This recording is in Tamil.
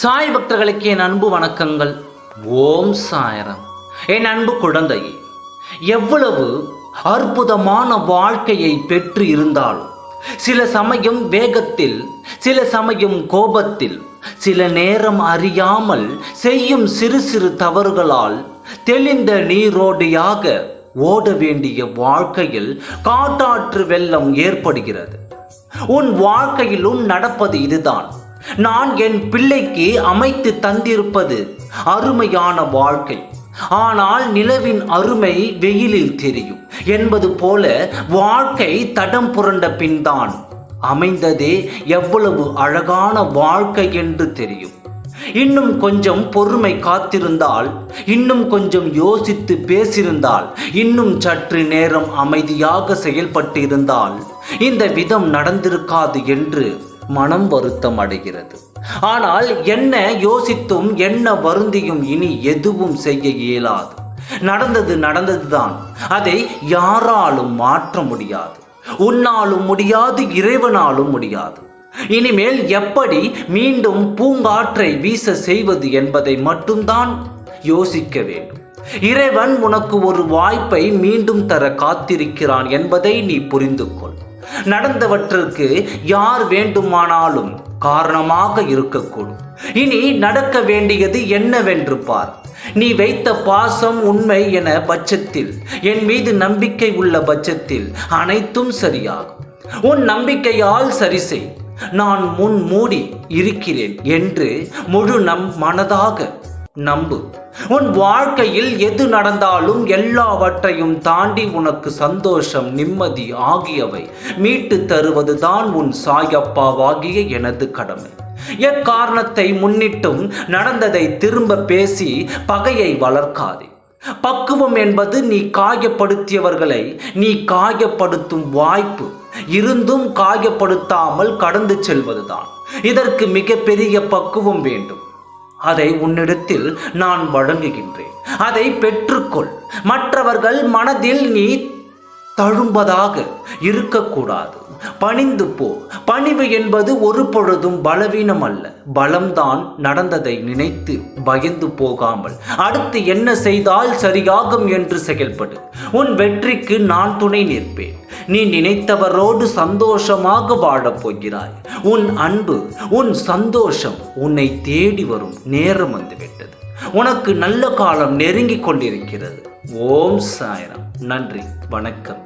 சாய் பக்தர்களுக்கு என் அன்பு வணக்கங்கள். ஓம் சாய்ராம். என் அன்பு குழந்தையே, எவ்வளவு அற்புதமான வாழ்க்கையை பெற்று இருந்தாலும் சில சமயம் வேகத்தில், சில சமயம் கோபத்தில், சில நேரம் அறியாமல் செய்யும் சிறு சிறு தவறுகளால் தெளிந்த நீரோடியாக ஓட வேண்டிய வாழ்க்கையில் காட்டாற்று வெள்ளம் ஏற்படுகிறது. உன் வாழ்க்கையிலும் நடப்பது இதுதான். நான் என் பிள்ளைக்கு அமைத்து தந்திருப்பது அருமையான வாழ்க்கை, ஆனால் நிலவின் அருமை வெயிலில் தெரியும் என்பது போல வாழ்க்கை தடம் புரண்ட பின்தான் அமைந்ததே எவ்வளவு அழகான வாழ்க்கை என்று தெரியும். இன்னும் கொஞ்சம் பொறுமை காத்திருந்தால், இன்னும் கொஞ்சம் யோசித்து பேசியிருந்தால், இன்னும் சற்று நேரம் அமைதியாக செயல்பட்டு இருந்தால் இந்த விதம் நடந்திருக்காது என்று மனம் வருத்தம் அடைகிறது. ஆனால் என்ன யோசித்தும் என்ன வருந்தியும் இனி எதுவும் செய்ய இயலாது. நடந்தது நடந்ததுதான். அதை யாராலும் மாற்ற முடியாது. உன்னாலும் முடியாது, இறைவனாலும் முடியாது. இனிமேல் எப்படி மீண்டும் பூங்காற்றை வீச செய்வது என்பதை மட்டும்தான் யோசிக்க வேண்டும். இறைவன் உனக்கு ஒரு வாய்ப்பை மீண்டும் தர காத்திருக்கிறான் என்பதை நீ புரிந்து கொள். நடந்தவற்றுக்கு யார் வேண்டுமானாலும் காரணமாக இருக்கக்கூடும். இனி நடக்க வேண்டியது என்னவென்று பார். நீ வைத்த பாசம் உண்மை என பட்சத்தில், என் மீது நம்பிக்கை உள்ள பட்சத்தில் அனைத்தும் சரியாகும். உன் நம்பிக்கையால் சரி செய். நான் முன் மூடி இருக்கிறேன் என்று முழு மனதாக நம்பு. உன் வாழ்க்கையில் எது நடந்தாலும் எல்லாவற்றையும் தாண்டி உனக்கு சந்தோஷம், நிம்மதி ஆகியவை மீட்டு தருவதுதான் உன் சாயப்பாவாகிய எனது கடமை. எக்காரணத்தை முன்னிட்டும் நடந்ததை திரும்ப பேசி பகையை வளர்க்காதே. பக்குவம் என்பது நீ காயப்படுத்தியவர்களை நீ காயப்படுத்தும் வாய்ப்பு இருந்தும் காயப்படுத்தாமல் கடந்து செல்வதுதான். இதற்கு மிகப்பெரிய பக்குவம் வேண்டும். அதை உன்னிடத்தில் நான் வழங்குகின்றேன். அதை பெற்றுக்கொள். மற்றவர்கள் மனதில் நீ தழும்பதாக இருக்கக்கூடாது. பணிந்து போ. பணிவு என்பது ஒரு பொழுதும் பலவீனம் அல்ல, பலம்தான். நடந்ததை நினைத்து பயந்து போகாமல் அடுத்து என்ன செய்தால் சரியாகும் என்று செயல்படு. உன் வெற்றிக்கு நான் துணை நிற்பேன். நீ நினைத்தவரோடு சந்தோஷமாக வாழப் போகிறாய். உன் அன்பு, உன் சந்தோஷம் உன்னை தேடி வரும் நேரம் வந்துவிட்டது. உனக்கு நல்ல காலம் நெருங்கிக் கொண்டிருக்கிறது. ஓம் சாய்ராம். நன்றி, வணக்கம்.